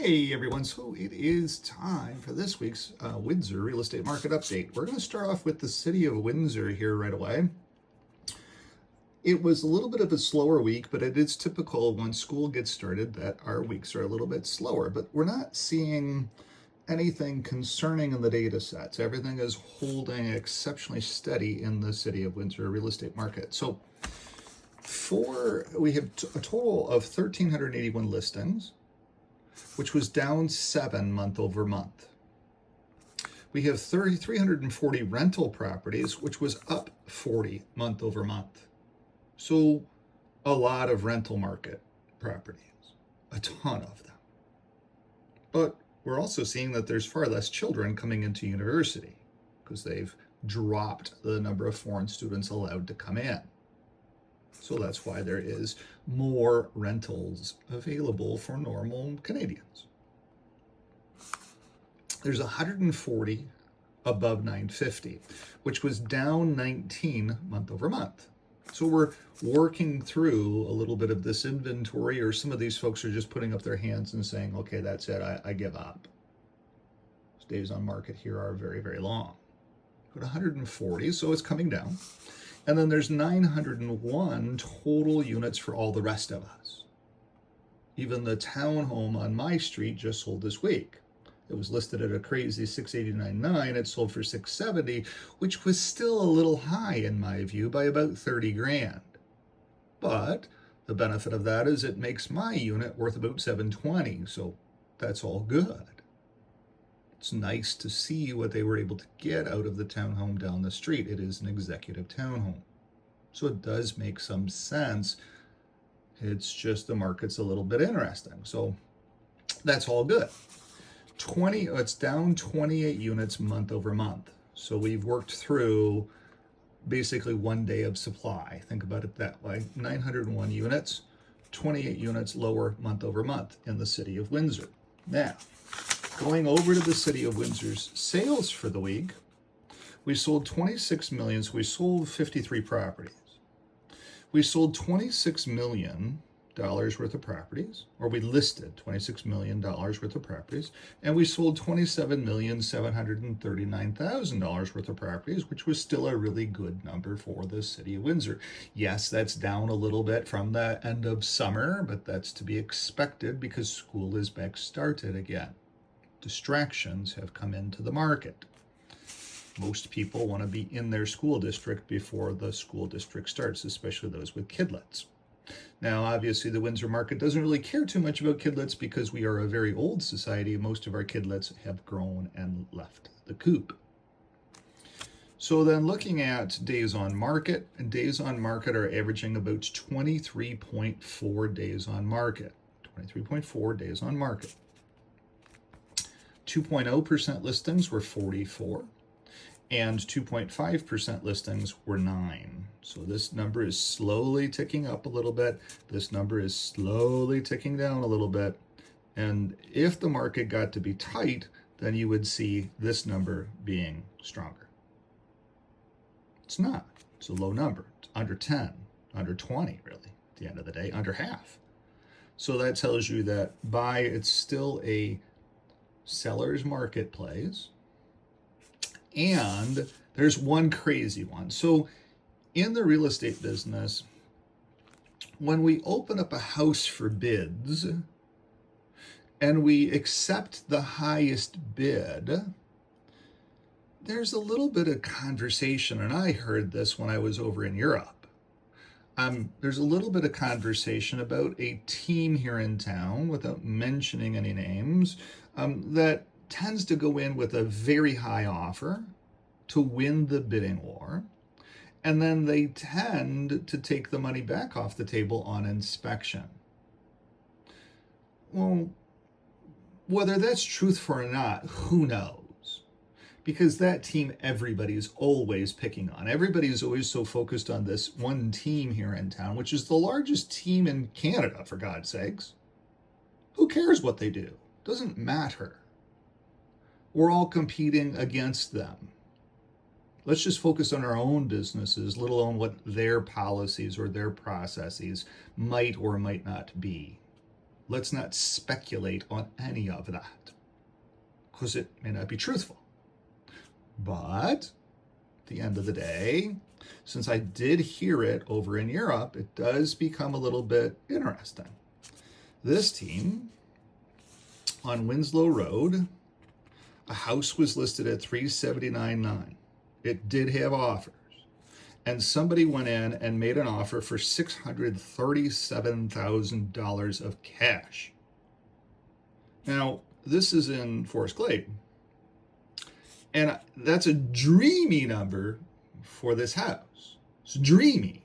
Hey everyone, so it is time for this week's Windsor real estate market update. We're going to start off with the city of Windsor here right away. It was a little bit of a slower week, but it is typical when school gets started that our weeks are a little bit slower, but we're not seeing anything concerning in the data sets. Everything is holding exceptionally steady in the city of Windsor real estate market. So we have a total of 1,381 listings, which was down 7 month over month. We have 340 rental properties, which was up 40 month over month. So a lot of rental market properties, a ton of them. But we're also seeing that there's far less children coming into university because they've dropped the number of foreign students allowed to come in. So that's why there is more rentals available for normal Canadians. There's 140 above 950, which was down 19 month over month. So we're working through a little bit of this inventory, or some of these folks are just putting up their hands and saying, okay, that's it, I give up. Days on market here are very, very long. But 140, so it's coming down. And then there's 901 total units for all the rest of us. Even the townhome on my street just sold this week. It was listed at a crazy $689.9. It sold for $670, which was still a little high in my view by about 30 grand. But the benefit of that is it makes my unit worth about $720, so that's all good. It's nice to see what they were able to get out of the townhome down the street. It is an executive townhome. So it does make some sense. It's just the market's a little bit interesting. So that's all good. It's down 28 units month over month. So we've worked through basically 1 day of supply. Think about it that way. 901 units, 28 units lower month over month in the city of Windsor. Now, going over to the city of Windsor's sales for the week, we sold 26 million, so we sold 53 properties. We sold $26 million worth of properties, or we listed $26 million worth of properties, and we sold $27,739,000 worth of properties, which was still a really good number for the city of Windsor. Yes, that's down a little bit from the end of summer, but that's to be expected because school is back started again. Distractions have come into the market. Most people want to be in their school district before the school district starts, especially those with kidlets. Now, obviously, the Windsor market doesn't really care too much about kidlets because we are a very old society. Most of our kidlets have grown and left the coop. So then looking at days on market, and days on market are averaging about 23.4 days on market. 23.4 days on market. 2.0% listings were 44, and 2.5% listings were 9. So this number is slowly ticking up a little bit. This number is slowly ticking down a little bit. And if the market got to be tight, then you would see this number being stronger. It's not. It's a low number. It's under 10, under 20, really, at the end of the day, under half. So that tells you that it's still a seller's marketplace. And there's one crazy one. So in the real estate business, when we open up a house for bids and we accept the highest bid, there's a little bit of conversation, and I heard this when I was over in Europe. There's a little bit of conversation about a team here in town, without mentioning any names, that tends to go in with a very high offer to win the bidding war, and then they tend to take the money back off the table on inspection. Well, whether that's truthful or not, who knows? Because that team everybody's always picking on. Everybody's always so focused on this one team here in town, which is the largest team in Canada, for God's sakes. Who cares what they do? Doesn't matter. We're all competing against them. Let's just focus on our own businesses, let alone what their policies or their processes might or might not be. Let's not speculate on any of that because it may not be truthful. But at the end of the day, since I did hear it over in Europe, it does become a little bit interesting. This team on Winslow Road, a house was listed at $379,900. It did have offers. And somebody went in and made an offer for $637,000 of cash. Now, this is in Forest Glade. And that's a dreamy number for this house. It's dreamy.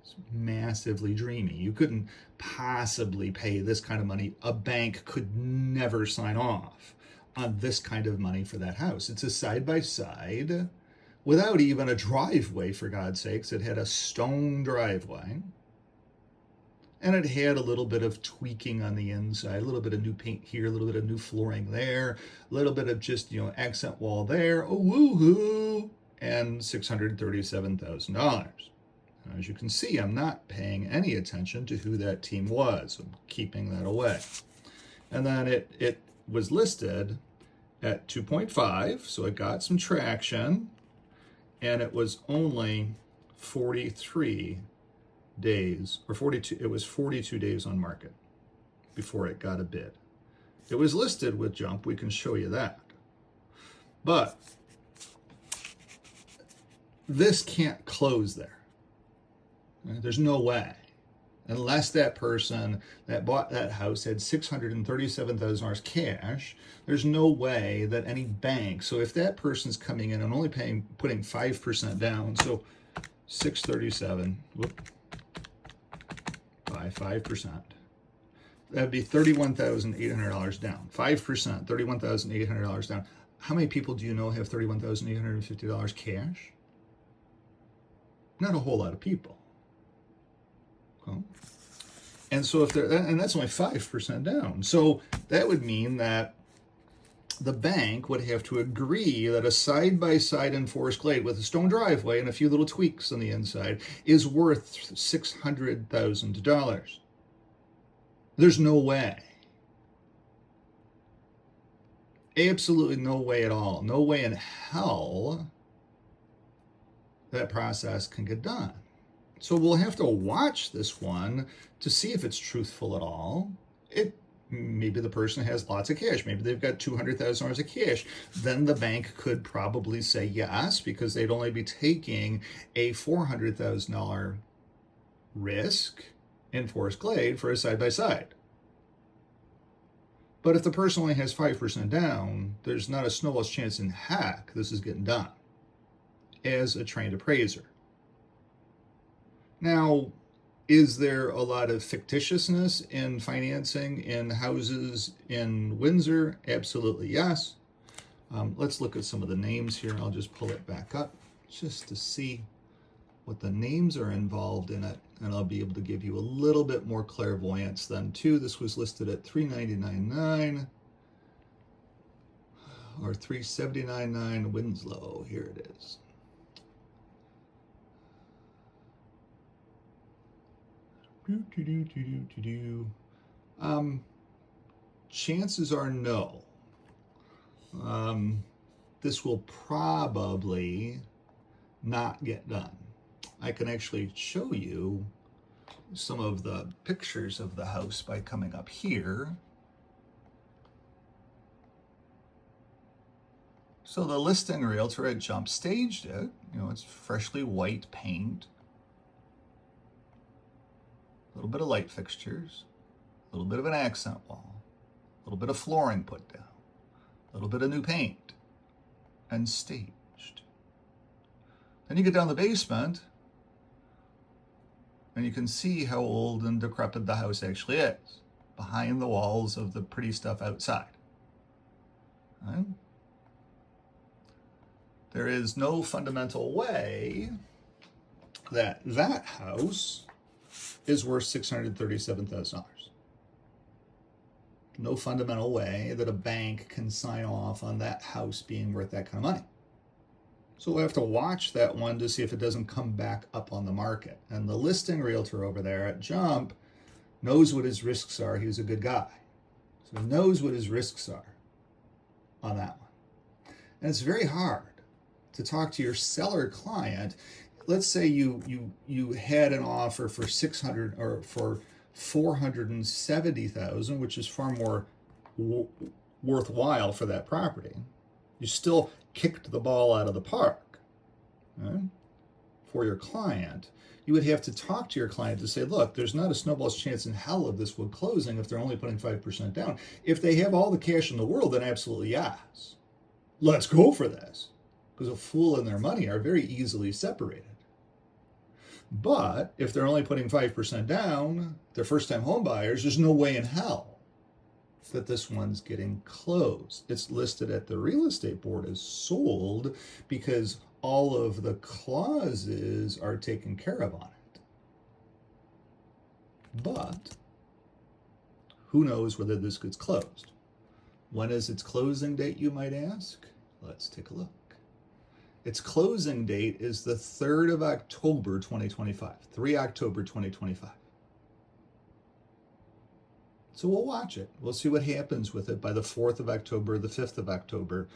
It's massively dreamy. You couldn't possibly pay this kind of money. A bank could never sign off on this kind of money for that house. It's a side-by-side without even a driveway, for God's sakes. It had a stone driveway. And it had a little bit of tweaking on the inside, a little bit of new paint here, a little bit of new flooring there, a little bit of just, accent wall there, oh, woohoo, and $637,000. As you can see, I'm not paying any attention to who that team was. I'm keeping that away. And then it was listed at 2.5, so it got some traction, and it was only 43 days, or 42, it was 42 days on market before it got a bid. It was listed with jump, we can show you that. But this can't close there. There's no way. Unless that person that bought that house had $637,000 cash, there's no way that any bank, so if that person's coming in and only putting 5% down, so 637, by 5%, that'd be $31,800 down. 5%, $31,800 down. How many people do you know have $31,850 cash? Not a whole lot of people. Okay. And so and that's only 5% down. So that would mean that the bank would have to agree that a side-by-side in Forest Glade with a stone driveway and a few little tweaks on the inside is worth $600,000. There's no way. Absolutely no way at all. No way in hell that process can get done. So we'll have to watch this one to see if it's truthful at all. Maybe the person has lots of cash. Maybe they've got $200,000 of cash. Then the bank could probably say yes, because they'd only be taking a $400,000 risk in Forest Glade for a side-by-side. But if the person only has 5% down, there's not a snowball's chance in heck this is getting done as a trained appraiser. Now, is there a lot of fictitiousness in financing in houses in Windsor? Absolutely, yes. Let's look at some of the names here. I'll just pull it back up just to see what the names are involved in it, and I'll be able to give you a little bit more clairvoyance then too. This was listed at $399.9 or $379.9 Winslow. Here it is. Chances are no. This will probably not get done. I can actually show you some of the pictures of the house by coming up here. So the listing realtor at Jump staged it. It's freshly white paint. A little bit of light fixtures, a little bit of an accent wall, a little bit of flooring put down, a little bit of new paint, and staged. Then you get down the basement, and you can see how old and decrepit the house actually is, behind the walls of the pretty stuff outside. Right? There is no fundamental way that house is worth $637,000. No fundamental way that a bank can sign off on that house being worth that kind of money. So we'll have to watch that one to see if it doesn't come back up on the market. And the listing realtor over there at Jump knows what his risks are. He's a good guy. So he knows what his risks are on that one. And it's very hard to talk to your seller client. Let's say you had an offer for 600 or for 470,000, which is far more worthwhile for that property. You still kicked the ball out of the park, right? For your client. You would have to talk to your client to say, look, there's not a snowball's chance in hell of this one closing if they're only putting 5% down. If they have all the cash in the world, then absolutely yes. Let's go for this. Because a fool and their money are very easily separated. But if they're only putting 5% down, they're first-time home buyers, there's no way in hell that this one's getting closed. It's listed at the real estate board as sold because all of the clauses are taken care of on it. But who knows whether this gets closed? When is its closing date, you might ask? Let's take a look. Its closing date is the 3rd of October, 2025. 3 October, 2025. So we'll watch it. We'll see what happens with it by the 4th of October, the 5th of October,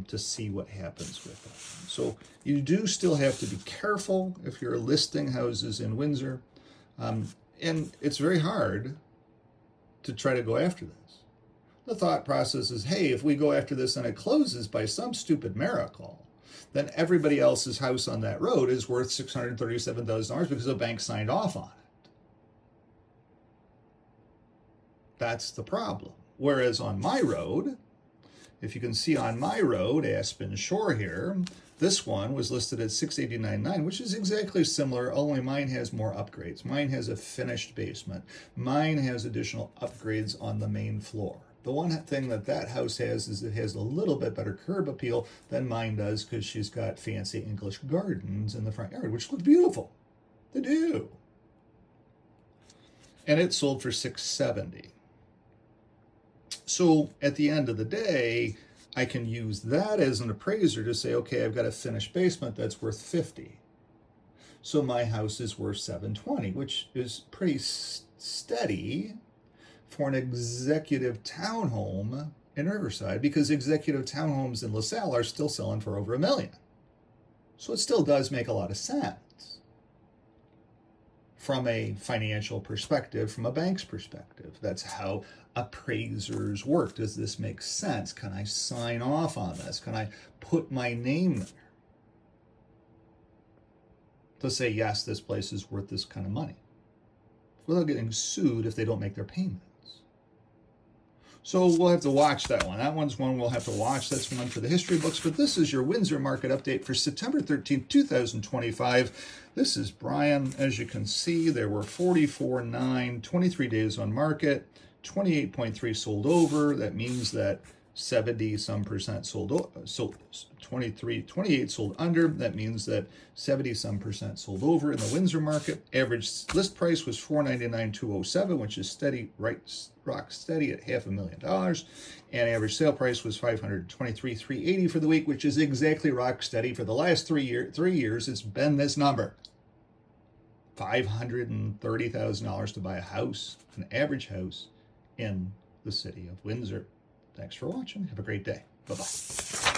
to see what happens with it. So you do still have to be careful if you're listing houses in Windsor. And it's very hard to try to go after this. The thought process is, hey, if we go after this and it closes by some stupid miracle, then everybody else's house on that road is worth $637,000 because the bank signed off on it. That's the problem. Whereas on my road, if you can see on my road, Aspen Shore here, this one was listed at $689,900, which is exactly similar, only mine has more upgrades. Mine has a finished basement. Mine has additional upgrades on the main floor. The one thing that house has is it has a little bit better curb appeal than mine does because she's got fancy English gardens in the front yard, which look beautiful. They do. And it sold for $670,000. So at the end of the day, I can use that as an appraiser to say, okay, I've got a finished basement that's worth $50,000. So my house is worth $720,000, which is pretty steady for an executive townhome in Riverside, because executive townhomes in LaSalle are still selling for over $1 million. So it still does make a lot of sense from a financial perspective, from a bank's perspective. That's how appraisers work. Does this make sense? Can I sign off on this? Can I put my name there to say, yes, this place is worth this kind of money, without getting sued if they don't make their payments? So we'll have to watch that one. That one's one we'll have to watch. That's one for the history books. But this is your Windsor market update for September 13th, 2025. This is Brian. As you can see, there were 44.9, 23 days on market, 28.3 sold over. That means that 70-some% sold, so 28 sold under. That means that 70-some% sold over in the Windsor market. Average list price was $499,207, which is steady, rock steady at $500,000. And average sale price was $523,380 for the week, which is exactly rock steady for the last 3 years. It's been this number. $530,000 to buy a house, an average house in the city of Windsor. Thanks for watching. Have a great day. Bye-bye.